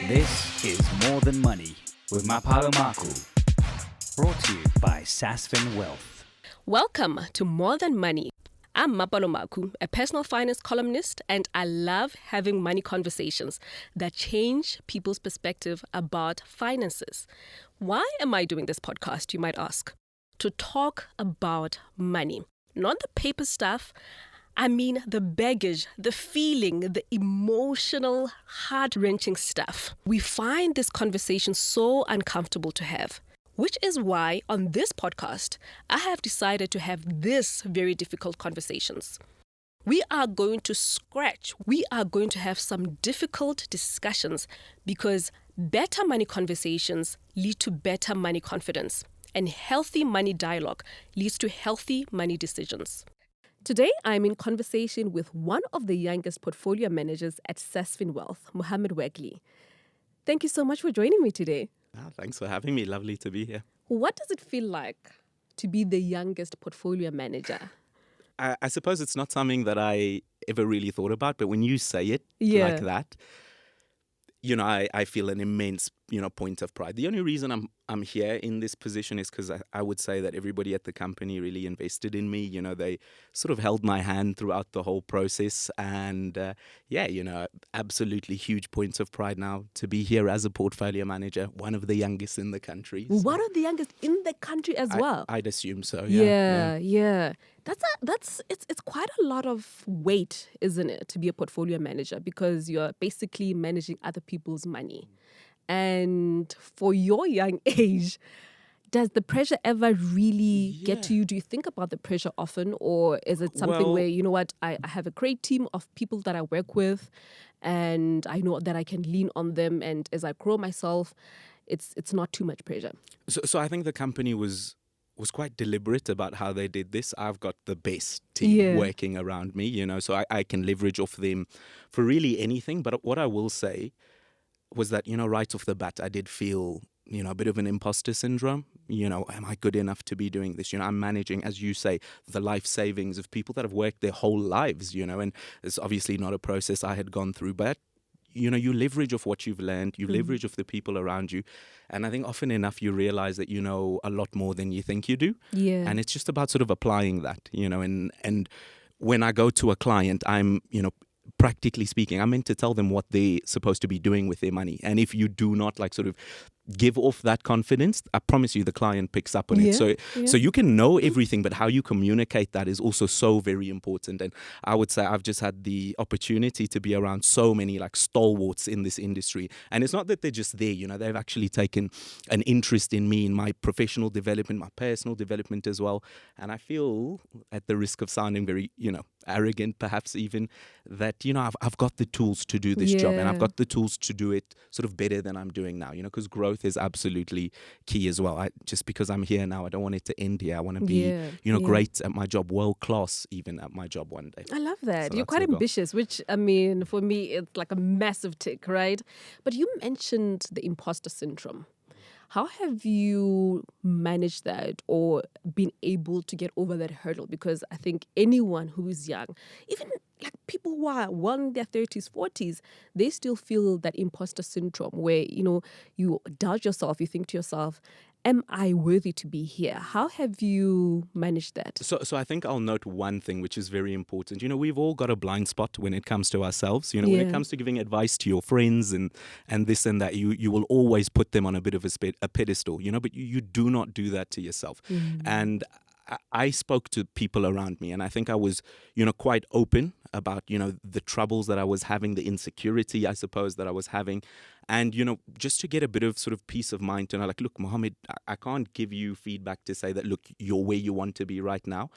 This is More Than Money with Mapalo Makhu, brought to you by Sasfin Wealth. Welcome to More Than Money. I'm Mapalo Makhu, a personal finance columnist, and I love having money conversations that change people's perspective about finances. Why am I doing this podcast, you might ask? To talk about money. Not the paper stuff. I mean the baggage, the feeling, the emotional, heart-wrenching stuff. We find this conversation so uncomfortable to have, which is why on this podcast, I have decided to have this very difficult conversations. We are going to have some difficult discussions because better money conversations lead to better money confidence, and healthy money dialogue leads to healthy money decisions. Today, I'm in conversation with one of the youngest portfolio managers at Sasfin Wealth, Muhammed Wagley. Thank you so much for joining me today. Thanks for having me. Lovely to be here. What does it feel like to be the youngest portfolio manager? I suppose it's not something that I ever really thought about, but when you say it like that, I feel an immense, point of pride. The only reason I'm here in this position is because I would say that everybody at the company really invested in me. They sort of held my hand throughout the whole process. And absolutely huge points of pride now to be here as a portfolio manager, one of the youngest in the country. So one of the youngest in the country as well. I'd assume so. Yeah. It's quite a lot of weight, isn't it, to be a portfolio manager, because you're basically managing other people's money. And for your young age, does the pressure ever really get to you? Do you think about the pressure often, or is it something where, I have a great team of people that I work with and I know that I can lean on them, and as I grow myself, it's not too much pressure? So I think the company was quite deliberate about how they did this. I've got the best team working around me, so I can leverage off them for really anything. But what I will say was that, right off the bat, I did feel, a bit of an imposter syndrome. Am I good enough to be doing this? I'm managing, as you say, the life savings of people that have worked their whole lives, and it's obviously not a process I had gone through, but you leverage off what you've learned, you leverage off the people around you. And I think often enough you realize that you know a lot more than you think you do. Yeah. And it's just about sort of applying that, and when I go to a client, I'm, practically speaking, I'm meant to tell them what they're supposed to be doing with their money. And if you do not sort of give off that confidence, I promise you the client picks up on it. So you can know everything, but how you communicate that is also so very important. And I would say I've just had the opportunity to be around so many stalwarts in this industry. And it's not that they're just there, they've actually taken an interest in me, in my professional development, my personal development as well. And I feel, at the risk of sounding very, arrogant perhaps even, that, I've got the tools to do this job, and I've got the tools to do it sort of better than I'm doing now, because growth is absolutely key as well. Just because I'm here now, I don't want it to end here. I want to be, great at my job, world class even at my job one day. I love that. So you're quite ambitious, which, for me, it's like a massive tick, right? But you mentioned the imposter syndrome. How have you managed that or been able to get over that hurdle? Because I think anyone who is young, even people who are in their 30s, 40s, they still feel that imposter syndrome where, you doubt yourself, you think to yourself, am I worthy to be here? How have you managed that? So I think I'll note one thing which is very important. We've all got a blind spot when it comes to ourselves. When it comes to giving advice to your friends and this and that, you will always put them on a bit of a pedestal, but you do not do that to yourself. And I spoke to people around me, and I think I was, quite open about, the troubles that I was having, the insecurity, I suppose, that I was having. And, just to get a bit of sort of peace of mind to know, look, Mohammed, I can't give you feedback to say that, look, you're where you want to be right now.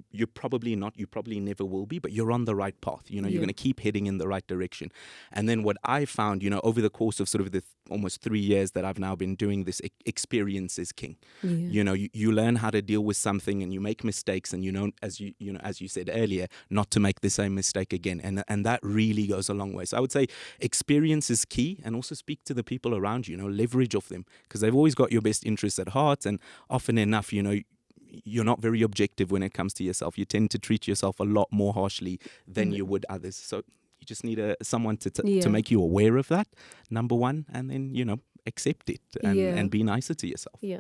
You're probably not, you probably never will be, but you're on the right path. You're going to keep heading in the right direction. And then what I found, over the course of sort of the almost 3 years that I've now been doing this, experience is king. You learn how to deal with something, and you make mistakes, and as you said earlier, not to make the same mistake again. And that really goes a long way. So I would say experience is key, and also speak to the people around you, leverage off them, because they've always got your best interests at heart. And often enough, you're not very objective when it comes to yourself. You tend to treat yourself a lot more harshly than you would others. So You just need someone to Yeah. to make you aware of that, number one, and then, accept it Yeah. and be nicer to yourself. Yeah.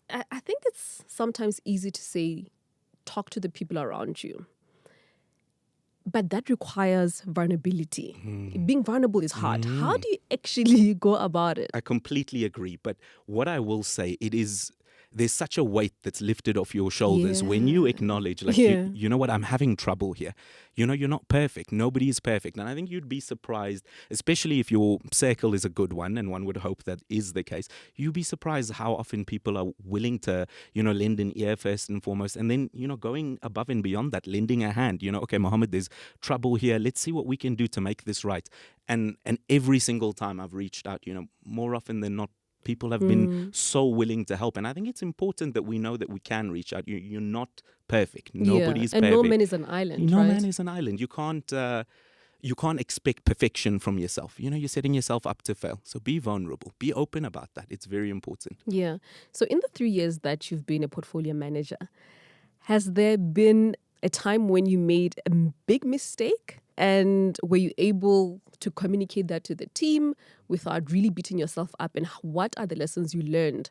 I think it's sometimes easy to say, talk to the people around you. But that requires vulnerability. Being vulnerable is hard. How do you actually go about it? I completely agree. But what I will say, there's such a weight that's lifted off your shoulders when you Yeah. acknowledge, like, Yeah. you know what, I'm having trouble here. You're not perfect. Nobody is perfect. And I think you'd be surprised, especially if your circle is a good one, and one would hope that is the case. You'd be surprised how often people are willing to, lend an ear first and foremost. And then, going above and beyond that, lending a hand. Okay, Muhammad, there's trouble here. Let's see what we can do to make this right. And every single time I've reached out, more often than not, people have been so willing to help. And I think it's important that we know that we can reach out. You're not perfect. Nobody's and perfect. no man is an island, No right? man is an island. You can't expect perfection from yourself. You're setting yourself up to fail. So be vulnerable. Be open about that. It's very important. Yeah. So in the 3 years that you've been a portfolio manager, has there been a time when you made a big mistake? And were you able to communicate that to the team without really beating yourself up? And what are the lessons you learned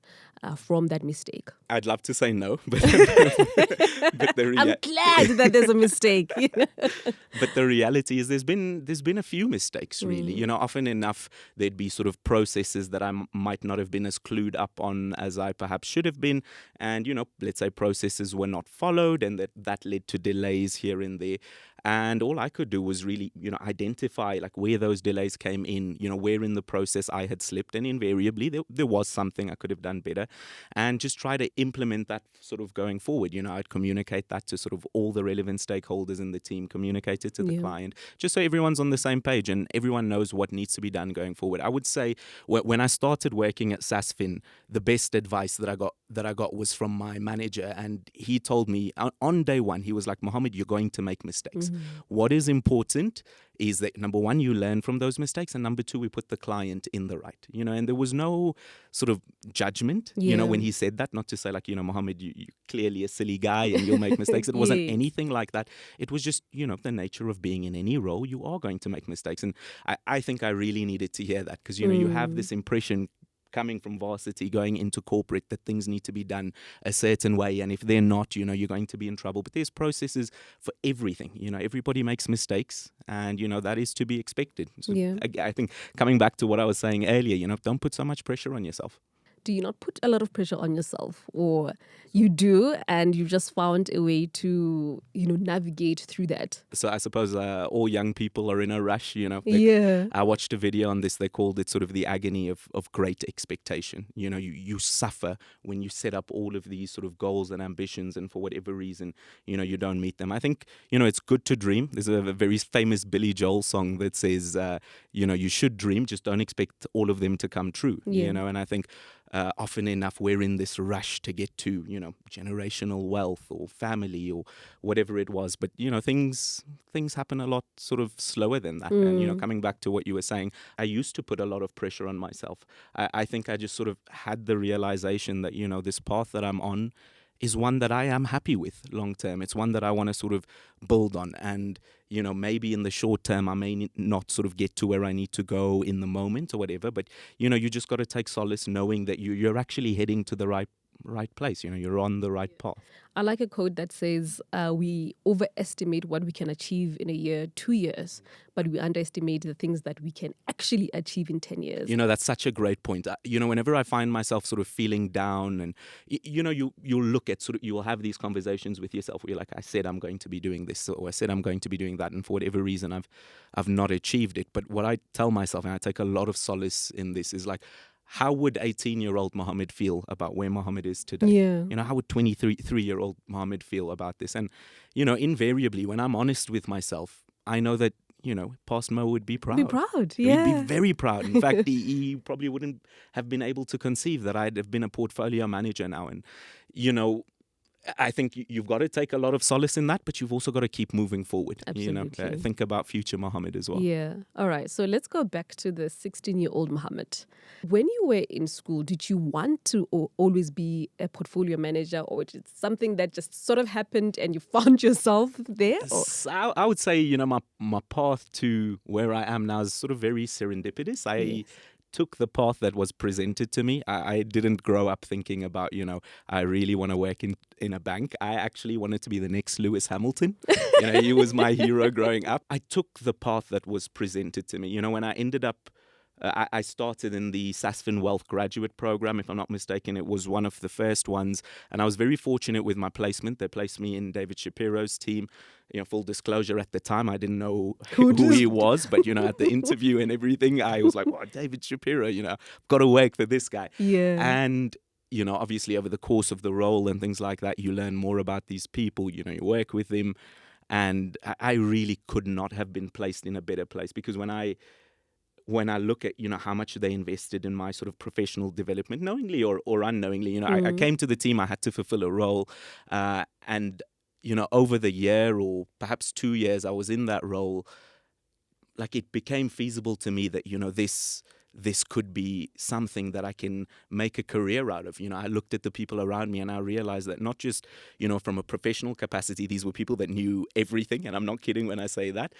from that mistake? I'd love to say no, but, I'm glad that there's a mistake. But the reality is there's been a few mistakes, really. Often enough, there'd be sort of processes that I might not have been as clued up on as I perhaps should have been. And, let's say processes were not followed, and that led to delays here and there. And all I could do was really, identify like where those delays came in, where in the process I had slipped. And invariably, there was something I could have done better. And just try to implement that sort of going forward. I'd communicate that to sort of all the relevant stakeholders in the team, communicate it to the client, just so everyone's on the same page and everyone knows what needs to be done going forward. I would say when I started working at Sasfin, the best advice that I got was from my manager. And he told me on day one, he was like, Muhammad, you're going to make mistakes. What is important is that, number one, you learn from those mistakes, and number two, we put the client in the right. And there was no sort of judgment, when he said that, not to say like, Muhammad, you're clearly a silly guy and you'll make mistakes. It wasn't anything like that. It was just, the nature of being in any role, you are going to make mistakes. And I think I really needed to hear that because, you have this impression coming from varsity, going into corporate, that things need to be done a certain way. And if they're not, you're going to be in trouble. But there's processes for everything. Everybody makes mistakes and, that is to be expected. So I think coming back to what I was saying earlier, don't put so much pressure on yourself. Do you not put a lot of pressure on yourself, or you do and you just found a way to, navigate through that? So I suppose all young people are in a rush, I watched a video on this. They called it sort of the agony of great expectation. You suffer when you set up all of these sort of goals and ambitions, and for whatever reason, you don't meet them. I think, it's good to dream. There's a very famous Billy Joel song that says, you should dream, just don't expect all of them to come true, and I think often enough we're in this rush to get to, generational wealth or family or whatever it was. But, things happen a lot sort of slower than that. And, coming back to what you were saying, I used to put a lot of pressure on myself. I think I just sort of had the realization that, this path that I'm on is one that I am happy with long term. It's one that I want to sort of build on. And, maybe in the short term, I may not sort of get to where I need to go in the moment or whatever. But, you just got to take solace knowing that you're actually heading to the right place. You're on the right path. I like a quote that says, we overestimate what we can achieve in a year, 2 years, but we underestimate the things that we can actually achieve in 10 years. That's such a great point. Whenever I find myself sort of feeling down and, you'll look at you'll have these conversations with yourself where you're like, I said I'm going to be doing this, or I said I'm going to be doing that. And for whatever reason, I've not achieved it. But what I tell myself, and I take a lot of solace in this, is like, how would 18-year-old Muhammad feel about where Muhammad is today? Yeah. How would 23-year-old Muhammad feel about this? And, invariably, when I'm honest with myself, I know that, past Mo would be proud. Be proud, yeah. He'd be very proud. In fact, he probably wouldn't have been able to conceive that I'd have been a portfolio manager now. And, I think you've got to take a lot of solace in that, but you've also got to keep moving forward. Absolutely. Think about future Muhammad as well. Yeah. All right. So let's go back to the 16-year-old Muhammad. When you were in school, did you want to always be a portfolio manager, or is it something that just sort of happened and you found yourself there? Or? So I would say, my path to where I am now is sort of very serendipitous. I took the path that was presented to me. I didn't grow up thinking about, I really want to work in a bank. I actually wanted to be the next Lewis Hamilton. He was my hero growing up. I took the path that was presented to me. When I ended up, I started in the Sasfin Wealth graduate program, if I'm not mistaken. It was one of the first ones. And I was very fortunate with my placement. They placed me in David Shapiro's team. Full disclosure, at the time, I didn't know who he was. But, at the interview and everything, I was like, wow, David Shapiro, I've got to work for this guy. Yeah. And, obviously over the course of the role and things like that, you learn more about these people, you work with them. And I really could not have been placed in a better place, because when I look at, how much they invested in my sort of professional development, knowingly or unknowingly, I came to the team, I had to fulfill a role. And, over the year or perhaps 2 years I was in that role, like it became feasible to me that, this could be something that I can make a career out of. I looked at the people around me and I realized that not just, from a professional capacity, these were people that knew everything. And I'm not kidding when I say that.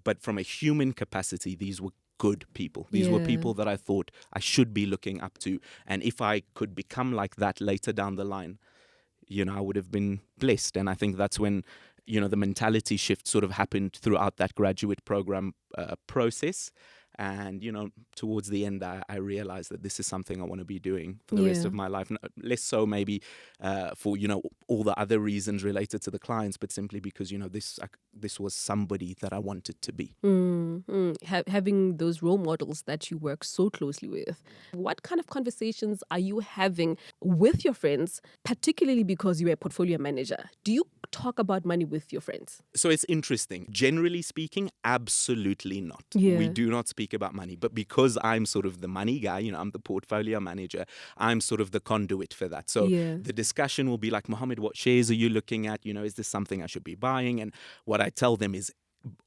But from a human capacity, these were good people. These were people that I thought I should be looking up to. And if I could become like that later down the line, I would have been blessed. And I think that's when, the mentality shift sort of happened throughout that graduate program process. And, towards the end, I realized that this is something I want to be doing for the rest of my life. Less so maybe for, all the other reasons related to the clients, but simply because, this was somebody that I wanted to be. Having those role models that you work so closely with. What kind of conversations are you having with your friends, particularly because you're a portfolio manager? Do you talk about money with your friends? So it's interesting. Generally speaking, absolutely not. Yeah. We do not speak about money. But because I'm sort of the money guy, I'm the portfolio manager, I'm sort of the conduit for that. So the discussion will be like, Muhammad, what shares are you looking at? Is this something I should be buying? And what I tell them is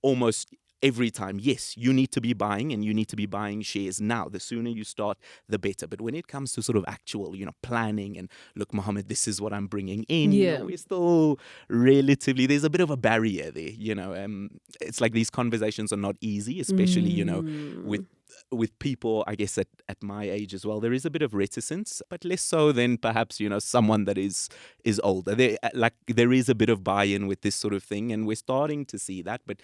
almost every time, yes, you need to be buying, and you need to be buying shares now. The sooner you start, the better. But when it comes to sort of actual, planning and look, Muhammad, this is what I'm bringing in. We're still relatively, there's a bit of a barrier there. It's like these conversations are not easy, especially, with people, I guess, at my age as well. There is a bit of reticence, but less so than perhaps, someone that is older. There is a bit of buy-in with this sort of thing, and we're starting to see that, but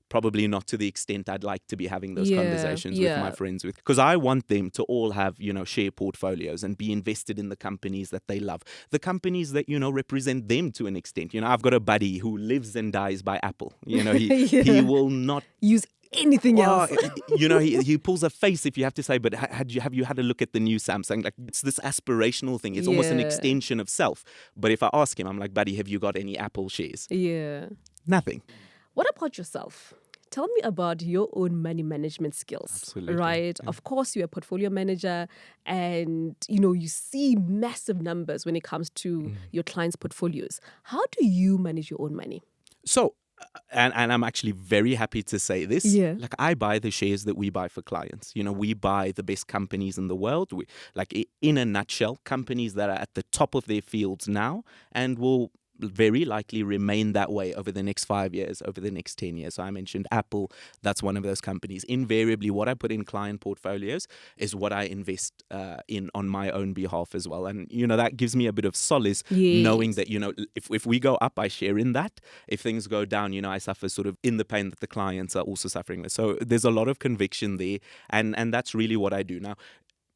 probably not to the extent I'd like to be having those conversations with my friends with. Because I want them to all have, share portfolios and be invested in the companies that they love. The companies that, represent them to an extent. I've got a buddy who lives and dies by Apple. He will not use anything else. He pulls a face if you have to say, but have you had a look at the new Samsung? Like, it's this aspirational thing. It's almost an extension of self. But if I ask him, I'm like, buddy, have you got any Apple shares? Yeah. Nothing. What about yourself? Tell me about your own money management skills. Absolutely. Right? Yeah. Of course, you're a portfolio manager and, you see massive numbers when it comes to your clients' portfolios. How do you manage your own money? So, and I'm actually very happy to say this. Yeah. Like, I buy the shares that we buy for clients. We buy the best companies in the world. In a nutshell, companies that are at the top of their fields now and will very likely remain that way over the next 5 years, over the next 10 years. So I mentioned Apple. That's one of those companies. Invariably, what I put in client portfolios is what I invest in on my own behalf as well. And, that gives me a bit of solace knowing that, if we go up, I share in that. If things go down, I suffer sort of in the pain that the clients are also suffering with. So there's a lot of conviction there. And that's really what I do. Now,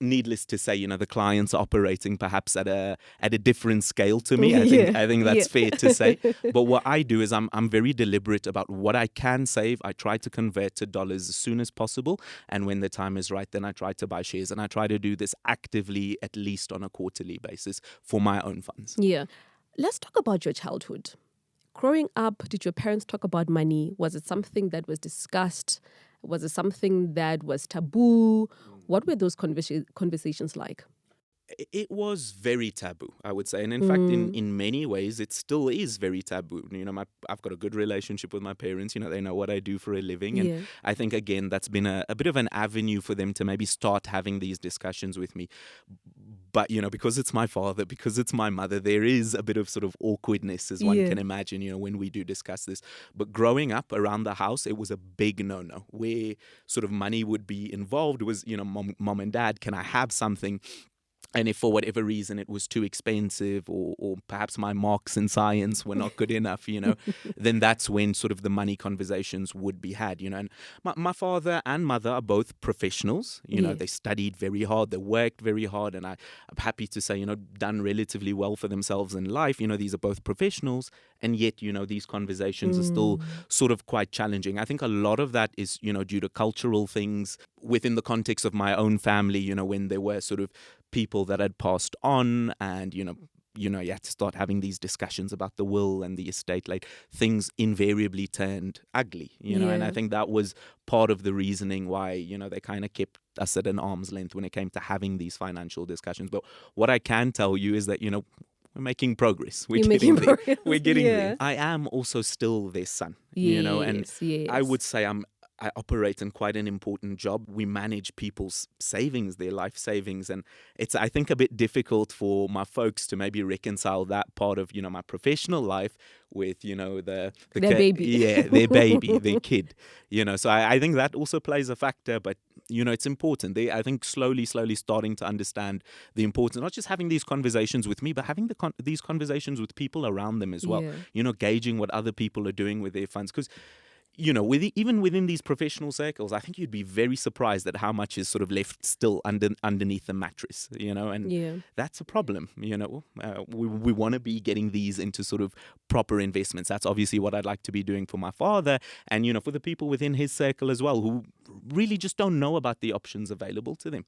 needless to say, the clients are operating perhaps at a different scale to me. I think that's fair to say. But what I do is I'm very deliberate about what I can save. I try to convert to dollars as soon as possible. And when the time is right, then I try to buy shares. And I try to do this actively, at least on a quarterly basis, for my own funds. Yeah. Let's talk about your childhood. Growing up, did your parents talk about money? Was it something that was discussed? Was it something that was taboo? What were those conversations like? It was very taboo, I would say. And in fact, in many ways, it still is very taboo. I've got a good relationship with my parents. They know what I do for a living. And I think, again, that's been a bit of an avenue for them to maybe start having these discussions with me. But, because it's my father, because it's my mother, there is a bit of sort of awkwardness, as one can imagine, when we do discuss this. But growing up around the house, it was a big no-no. Where sort of money would be involved was, mom and dad, can I have something? And if for whatever reason it was too expensive or perhaps my marks in science were not good enough, then that's when sort of the money conversations would be had, And my father and mother are both professionals. They studied very hard, they worked very hard, and I'm happy to say, done relatively well for themselves in life. These are both professionals, and yet, these conversations are still sort of quite challenging. I think a lot of that is, due to cultural things within the context of my own family, when there were sort of people that had passed on, and you had to start having these discussions about the will and the estate. Like, things invariably turned ugly, and I think that was part of the reasoning why they kind of kept us at an arm's length when it came to having these financial discussions. But what I can tell you is that we're making progress. We're getting there. We're getting there. I am also still their son, and I would say I operate in quite an important job. We manage people's savings, their life savings. And it's, I think, a bit difficult for my folks to maybe reconcile that part of, my professional life with, their baby. Yeah, their baby, their kid. So I think that also plays a factor. But, it's important. I think slowly starting to understand the importance, not just having these conversations with me, but having these conversations with people around them as well. Gauging what other people are doing with their funds. Because even within these professional circles, I think you'd be very surprised at how much is sort of left still underneath the mattress, and that's a problem. We want to be getting these into sort of proper investments. That's obviously what I'd like to be doing for my father, and for the people within his circle as well, who really just don't know about the options available to them.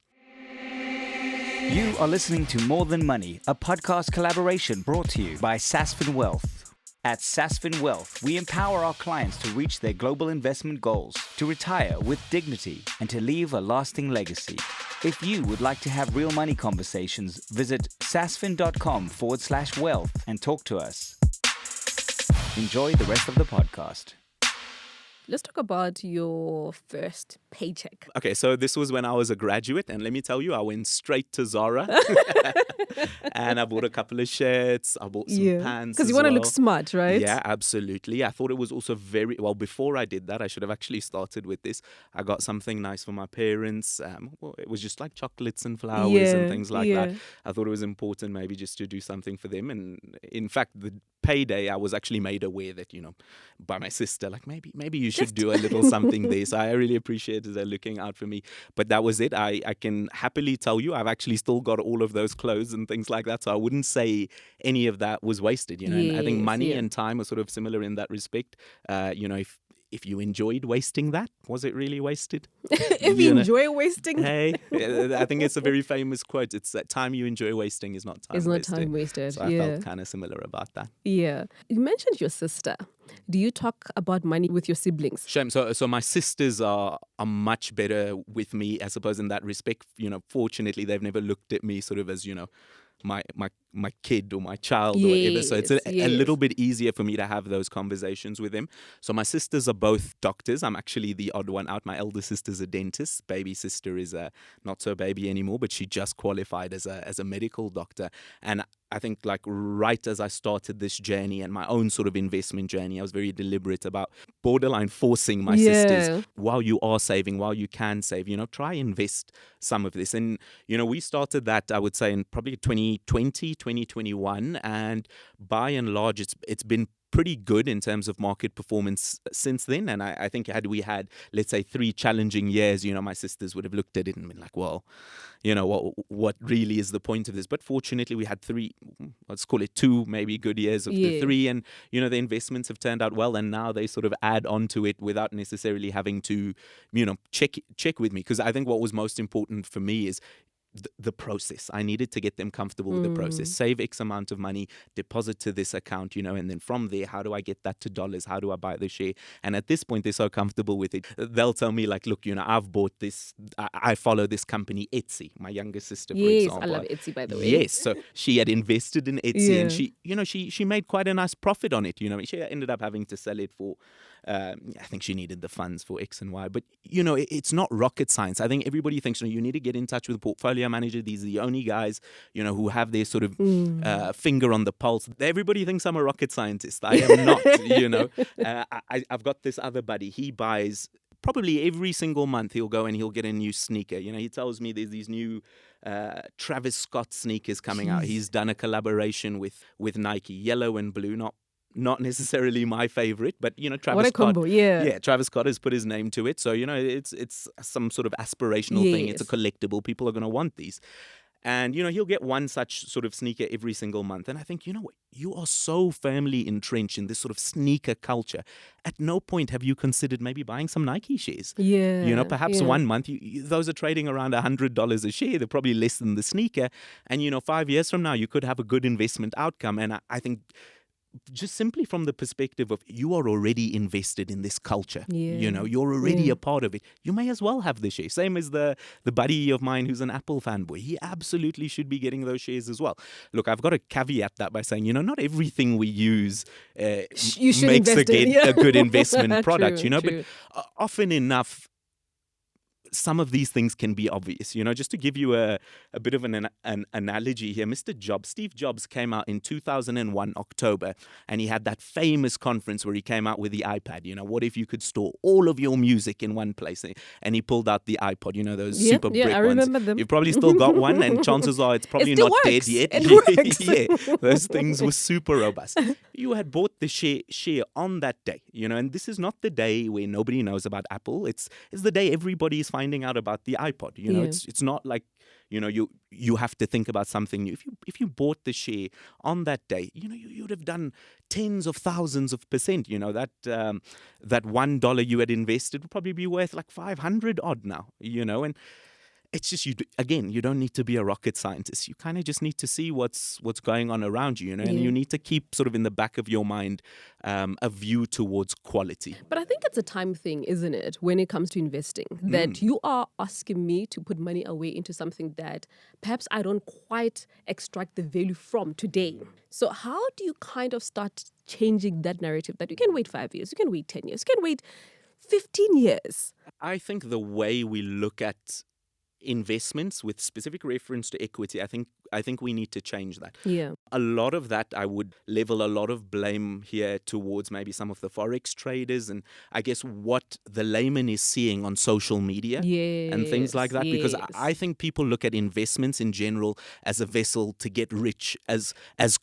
You are listening to More Than Money, a podcast collaboration brought to you by Sasfin Wealth. At Sasfin Wealth, we empower our clients to reach their global investment goals, to retire with dignity, and to leave a lasting legacy. If you would like to have real money conversations, visit sasfin.com/wealth and talk to us. Enjoy the rest of the podcast. Let's talk about your first paycheck. Okay, so this was when I was a graduate, and let me tell you, I went straight to Zara and I bought a couple of shirts, I bought some pants. Because you want to look smart, right? Yeah, absolutely. I thought it was also before I did that, I should have actually started with this. I got something nice for my parents. It was just like chocolates and flowers and things like that. I thought it was important maybe just to do something for them. And in fact, the payday, I was actually made aware that, by my sister, like maybe you should do a little something there. So I really appreciated her looking out for me. But that was it. I can happily tell you I've actually still got all of those clothes and things like that. So I wouldn't say any of that was wasted. And I think money and time are sort of similar in that respect. If you enjoyed wasting that, was it really wasted? If you enjoy wasting, hey, I think it's a very famous quote. It's that time you enjoy wasting is not time wasted. It's not time wasted. So I felt kind of similar about that. Yeah. You mentioned your sister. Do you talk about money with your siblings? Shame. So my sisters are much better with me, I suppose, in that respect. Fortunately, they've never looked at me sort of as, my kid or my child or whatever. So it's a little bit easier for me to have those conversations with them. So my sisters are both doctors. I'm actually the odd one out. My elder sister's a dentist. Baby sister is not so baby anymore, but she just qualified as a medical doctor. And I think like right as I started this journey and my own sort of investment journey, I was very deliberate about borderline forcing my sisters, while you are saving, while you can save, try invest some of this. And, we started that, I would say, in probably 2020, 2021. And by and large, it's been pretty good in terms of market performance since then. And I think had we had, let's say, 3 challenging years, my sisters would have looked at it and been like, well, what really is the point of this? But fortunately, we had 3, let's call it 2, maybe good years of the 3. And, the investments have turned out well. And now they sort of add on to it without necessarily having to, check with me. Because I think what was most important for me is, the process. I needed to get them comfortable with the process. Save X amount of money, deposit to this account, and then from there, how do I get that to dollars? How do I buy the share? And at this point, they're so comfortable with it. They'll tell me like, look, I've bought this. I follow this company, Etsy. My younger sister, for example. Yes, I love Etsy, by the way. Yes, so she had invested in Etsy, and Yeah. she made quite a nice profit on it. She ended up having to sell it for. I think she needed the funds for X and Y, but it's not rocket science. I think everybody thinks you need to get in touch with a portfolio manager. These are the only guys who have their sort of finger on the pulse. Everybody thinks I'm a rocket scientist. I am not. I've got this other buddy. He buys probably every single month. He'll go and he'll get a new sneaker. He tells me there's these new Travis Scott sneakers coming out. He's done a collaboration with Nike, yellow and blue, not necessarily my favorite, but Travis What a Scott. combo, yeah. Yeah, Travis Scott has put his name to it, so it's some sort of aspirational thing. It's a Yes. collectible. People are going to want these, and he'll get one such sort of sneaker every single month. And I think what, you are so firmly entrenched in this sort of sneaker culture. At no point have you considered maybe buying some Nike shares. Yeah. Perhaps yeah. one month those are trading around $100 a share. They're probably less than the sneaker, and 5 years from now you could have a good investment outcome. And I think, just simply from the perspective of you are already invested in this culture, Yeah. you're already Yeah. a part of it. You may as well have the share. Same as the buddy of mine who's an Apple fanboy. He absolutely should be getting those shares as well. Look, I've got to caveat that by saying, not everything we use You should makes invest in, yeah. a good investment product, True, but true. often enough, some of these things can be obvious. Just to give you a bit of an analogy here, Steve Jobs came out in 2001, October, and he had that famous conference where he came out with the iPad. What if you could store all of your music in one place? And he pulled out the iPod, those super brick I ones. remember them. You've probably still got one, and chances are it's probably still not works. dead yet. It works. Yeah, those things were super robust. You had bought the share on that day, and this is not the day where nobody knows about Apple. It's the day everybody is finding out about the iPod. Yeah. It's not like you have to think about something new. If you bought the share on that day, you'd have done tens of thousands of percent. That $1 you had invested would probably be worth like 500 odd now. And it's just you don't need to be a rocket scientist. You kind of just need to see what's going on around you, and you need to keep sort of in the back of your mind a view towards quality. But I think it's a time thing, isn't it, when it comes to investing, that you are asking me to put money away into something that perhaps I don't quite extract the value from today. So how do you kind of start changing that narrative that you can wait 5 years, you can wait 10 years, you can wait 15 years? I think the way we look at investments with specific reference to equity, I think we need to change that. Yeah. A lot of that, I would level a lot of blame here towards maybe some of the Forex traders and I guess what the layman is seeing on social media and things like that. Because I think people look at investments in general as a vessel to get rich as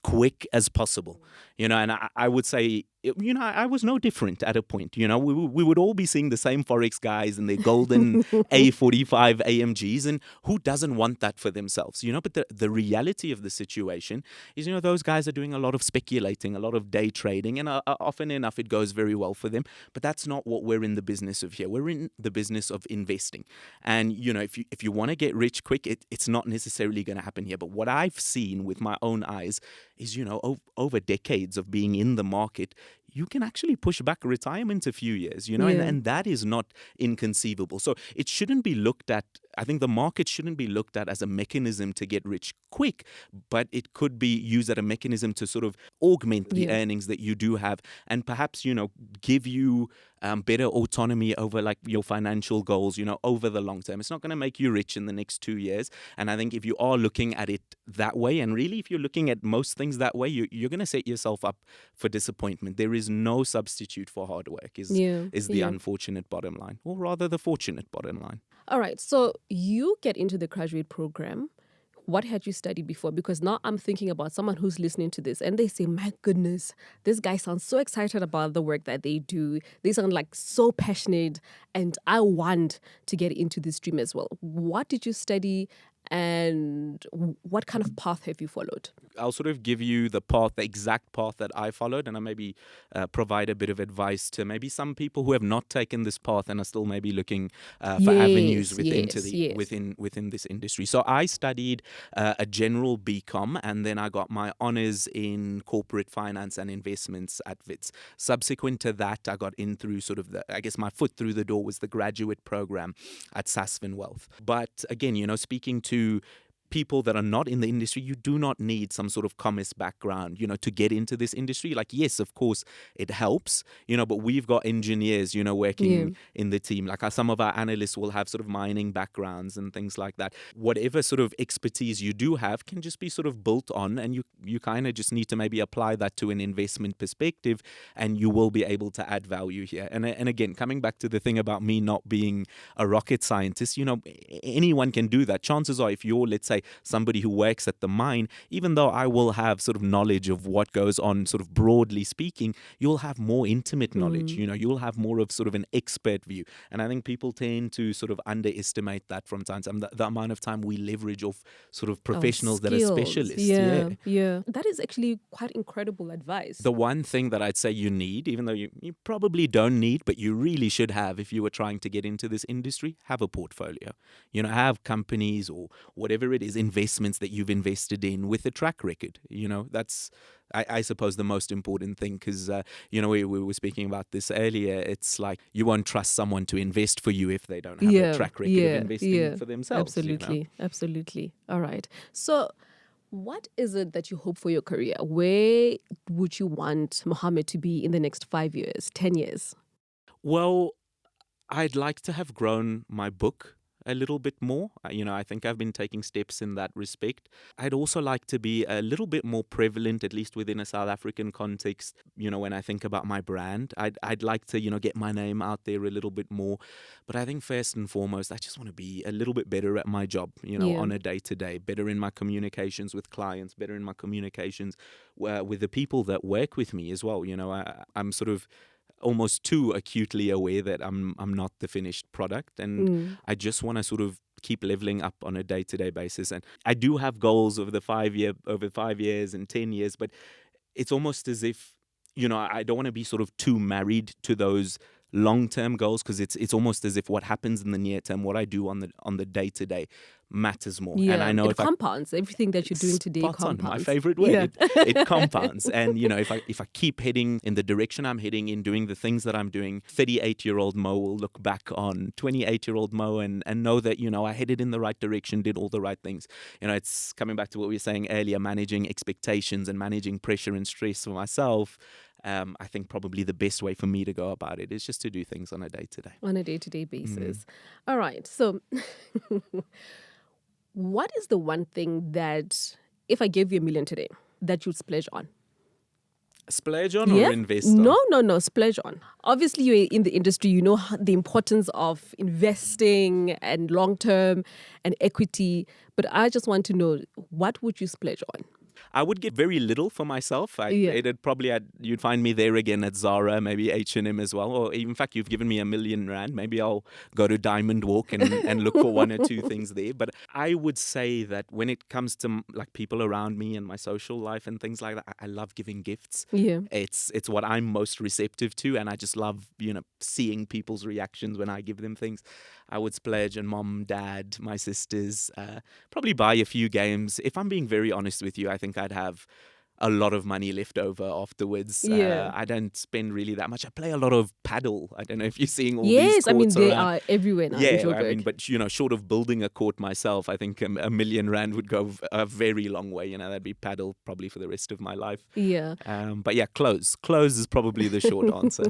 quick as possible. And I would say, I was no different at a point. We would all be seeing the same Forex guys and their golden A45 AMGs, and who doesn't want that for themselves? But the reality of the situation is, those guys are doing a lot of speculating, a lot of day trading, and often enough it goes very well for them. But that's not what we're in the business of here. We're in the business of investing, and if you want to get rich quick, it's not necessarily going to happen here. But what I've seen with my own eyes is, over decades of being in the market, you can actually push back retirement a few years, and that is not inconceivable. So it shouldn't be looked at, I think the market shouldn't be looked at as a mechanism to get rich quick, but it could be used as a mechanism to sort of augment the earnings that you do have and perhaps, give you better autonomy over like your financial goals, over the long term. It's not going to make you rich in the next 2 years. And I think if you are looking at it that way, and really if you're looking at most things that way, you're going to set yourself up for disappointment. There is no substitute for hard work is the unfortunate bottom line, or rather the fortunate bottom line. All right. So you get into the graduate program. What had you studied before? Because now I'm thinking about someone who's listening to this and they say, my goodness, this guy sounds so excited about the work that they do. They sound like so passionate and I want to get into this stream as well. What did you study And what kind of path have you followed? I'll sort of give you the exact path that I followed, and I maybe provide a bit of advice to maybe some people who have not taken this path and are still maybe looking for avenues within this industry. So I studied a general BCom, and then I got my honors in corporate finance and investments at WITS. Subsequent to that, I got in through sort of my foot through the door was the graduate program at Sasfin Wealth. But again, speaking to people that are not in the industry, you do not need some sort of commerce background, to get into this industry. Like, yes, of course, it helps, but we've got engineers, working in the team. Like some of our analysts will have sort of mining backgrounds and things like that. Whatever sort of expertise you do have can just be sort of built on, and you kind of just need to maybe apply that to an investment perspective, and you will be able to add value here. And again, coming back to the thing about me not being a rocket scientist, anyone can do that. Chances are, if you're, let's say, somebody who works at the mine, even though I will have sort of knowledge of what goes on sort of broadly speaking, you'll have more intimate knowledge, you'll have more of sort of an expert view. And I think people tend to sort of underestimate that from time to time, the amount of time we leverage off sort of professionals that are specialists. Yeah. That is actually quite incredible advice. The one thing that I'd say you need, even though you probably don't need, but you really should have if you were trying to get into this industry, have a portfolio. Have companies or whatever it is, investments that you've invested in with a track record. That's, I suppose, the most important thing, because, we were speaking about this earlier. It's like you won't trust someone to invest for you if they don't have a track record of investing for themselves. Absolutely. All right. So what is it that you hope for your career? Where would you want Muhammed to be in the next 5 years, 10 years? Well, I'd like to have grown my book a little bit more. I think I've been taking steps in that respect. I'd also like to be a little bit more prevalent, at least within a South African context. When I think about my brand, I'd like to, get my name out there a little bit more. But I think first and foremost, I just want to be a little bit better at my job, on a day-to-day, better in my communications with clients, better in my communications with the people that work with me as well. I'm sort of almost too acutely aware that I'm not the finished product, and I just want to sort of keep leveling up on a day-to-day basis. And I do have goals over 5 years and 10 years, but it's almost as if I don't want to be sort of too married to those long-term goals, because it's almost as if what happens in the near term, what I do on the day-to-day, matters more. Yeah, and I know it compounds. Everything that you're doing today compounds. My favorite word. It compounds. And if I keep heading in the direction I'm heading in, doing the things that I'm doing, 38-year-old Mo will look back on 28-year-old Mo and know that I headed in the right direction, did all the right things. It's coming back to what we were saying earlier, managing expectations and managing pressure and stress for myself. I think probably the best way for me to go about it is just to do things on a day-to-day. On a day-to-day basis. All right. So what is the one thing that, if I gave you $1 million today, that you'd splurge on? Splurge on or invest on? No, splurge on. Obviously, you're in the industry, you know the importance of investing and long-term and equity. But I just want to know, what would you splurge on? I would get very little for myself. You'd find me there again at Zara, maybe H&M as well. Or in fact, you've given me R1 million. Maybe I'll go to Diamond Walk and look for one or two things there. But I would say that when it comes to like people around me and my social life and things like that, I love giving gifts. Yeah, it's what I'm most receptive to, and I just love seeing people's reactions when I give them things. I would splurge on mom, dad, my sisters. Probably buy a few games. If I'm being very honest with you, I think I'd have a lot of money left over afterwards. I don't spend really that much. I play a lot of paddle. I don't know if you're seeing all these courts around. Yes, they are everywhere now. But short of building a court myself, I think R1 million would go a very long way. That'd be paddle probably for the rest of my life. Yeah. But yeah, clothes. Clothes is probably the short answer.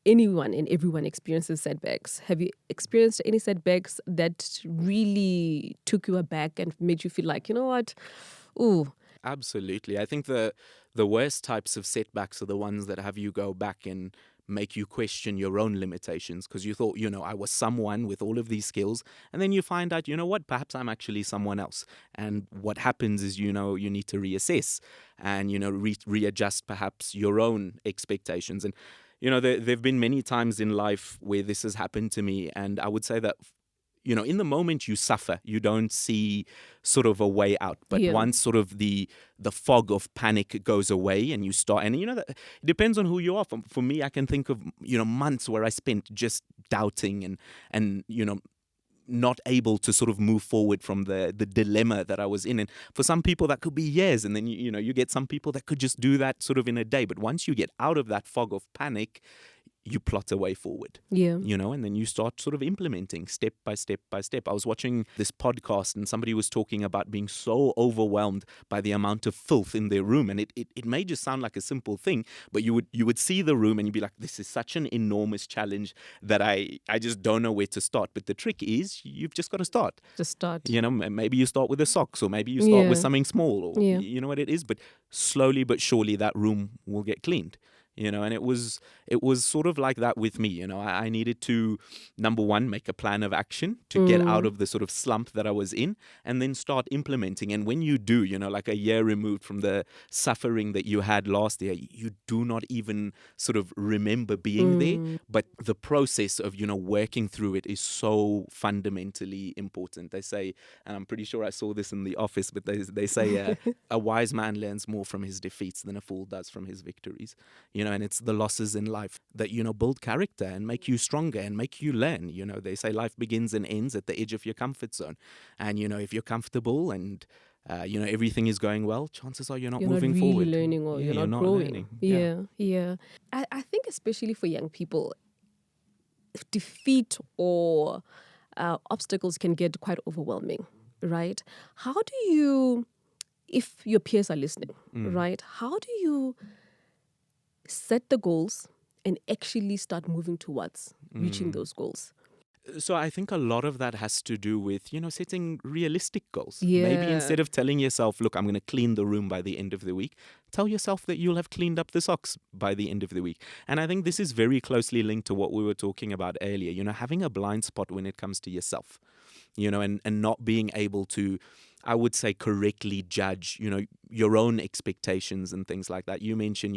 Anyone and everyone experiences setbacks. Have you experienced any setbacks that really took you aback and made you feel like, you know what? Ooh. Absolutely. I think the worst types of setbacks are the ones that have you go back and make you question your own limitations, because you thought, I was someone with all of these skills, and then you find out, perhaps I'm actually someone else. And what happens is, you need to reassess and, readjust perhaps your own expectations. And there have been many times in life where this has happened to me, and I would say that, in the moment you suffer, you don't see sort of a way out. But once sort of the fog of panic goes away and you start, and that it depends on who you are. For me, I can think of, months where I spent just doubting and not able to sort of move forward from the dilemma that I was in. And for some people that could be years, and then you get some people that could just do that sort of in a day. But once you get out of that fog of panic, you plot a way forward, and then you start sort of implementing step by step by step. I was watching this podcast and somebody was talking about being so overwhelmed by the amount of filth in their room. And it may just sound like a simple thing, but you would see the room and you'd be like, this is such an enormous challenge that I just don't know where to start. But the trick is you've just got to start. Just start. Maybe you start with the socks, or maybe you start with something small, or you know what it is. But slowly but surely that room will get cleaned. And it was sort of like that with me. I needed to, number one, make a plan of action to get out of the sort of slump that I was in, and then start implementing. And when you do, like a year removed from the suffering that you had last year, you do not even sort of remember being there. But the process of, working through it is so fundamentally important. They say, and I'm pretty sure I saw this in the office, but they say a wise man learns more from his defeats than a fool does from his victories. And it's the losses in life that, build character and make you stronger and make you learn. They say life begins and ends at the edge of your comfort zone. And, if you're comfortable and, everything is going well, chances are you're not moving really forward. Learning or you're not growing. Yeah. I think especially for young people, defeat or obstacles can get quite overwhelming, right? How do you, if your peers are listening, right, how do you set the goals and actually start moving towards reaching those goals? So I think a lot of that has to do with, setting realistic goals. Yeah. Maybe instead of telling yourself, look, I'm going to clean the room by the end of the week, tell yourself that you'll have cleaned up the socks by the end of the week. And I think this is very closely linked to what we were talking about earlier, having a blind spot when it comes to yourself, and not being able to, I would say, correctly judge, your own expectations and things like that. You mentioned,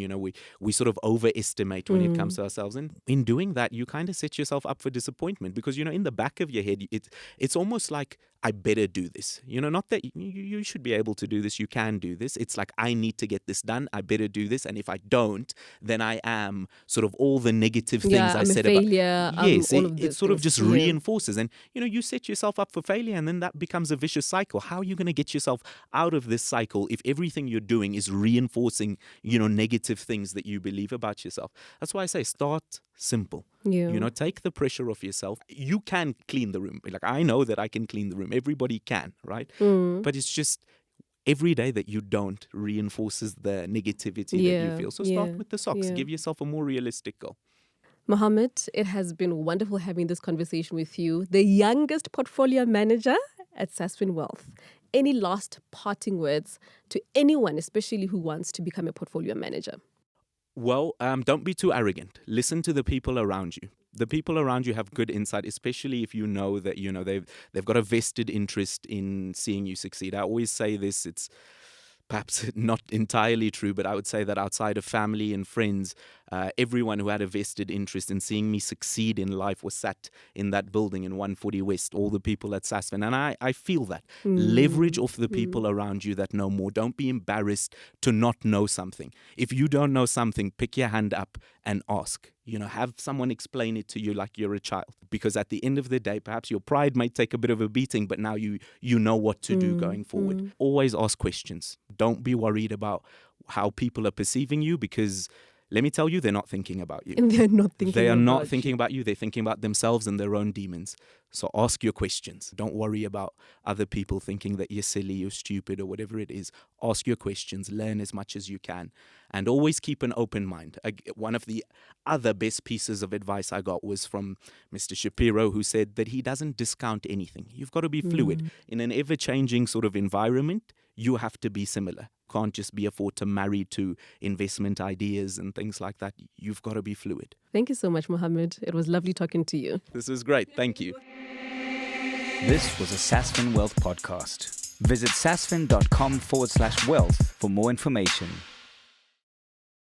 we sort of overestimate when it comes to ourselves. And in doing that, you kind of set yourself up for disappointment because, in the back of your head, it's almost like, I better do this. Not that you should be able to do this. You can do this. It's like, I need to get this done. I better do this. And if I don't, then I am sort of all the negative things I said about. Yes, it sort of just reinforces. And, you set yourself up for failure and then that becomes a vicious cycle. How are you going to get yourself out of this cycle if everything you're doing is reinforcing, negative things that you believe about yourself? That's why I say start simple. Take the pressure off yourself. You can clean the room. Like, I know that I can clean the room. Everybody can, right? But it's just every day that you don't reinforces the negativity that you feel. So start with the socks. Give yourself a more realistic goal. Muhammed, it has been wonderful having this conversation with you, the youngest portfolio manager at Sasfin Wealth. Any last parting words to anyone, especially who wants to become a portfolio manager? Well, don't be too arrogant. Listen to the people around you. The people around you have good insight, especially if you know that, they've got a vested interest in seeing you succeed. I always say this, it's perhaps not entirely true, but I would say that outside of family and friends, everyone who had a vested interest in seeing me succeed in life was sat in that building in 140 West, all the people at Sasfin. And I feel that. Leverage off the people around you that know more. Don't be embarrassed to not know something. If you don't know something, pick your hand up and ask. Have someone explain it to you like you're a child. Because at the end of the day, perhaps your pride might take a bit of a beating, but now you know what to do going forward. Always ask questions. Don't be worried about how people are perceiving you, because let me tell you, they're not thinking about you. And they're not thinking They are about not thinking about you. They're thinking about themselves and their own demons. So ask your questions. Don't worry about other people thinking that you're silly, you're stupid, or whatever it is. Ask your questions. Learn as much as you can. And always keep an open mind. One of the other best pieces of advice I got was from Mr. Shapiro, who said that he doesn't discount anything. You've got to be fluid. In an ever-changing sort of environment, you have to be similar. Can't just be afford to marry to investment ideas and things like that. You've got to be fluid. Thank you so much, Muhammed. It was lovely talking to you. This is great. Thank you. This was a Sasfin Wealth podcast. Visit sasfin.com/wealth for more information.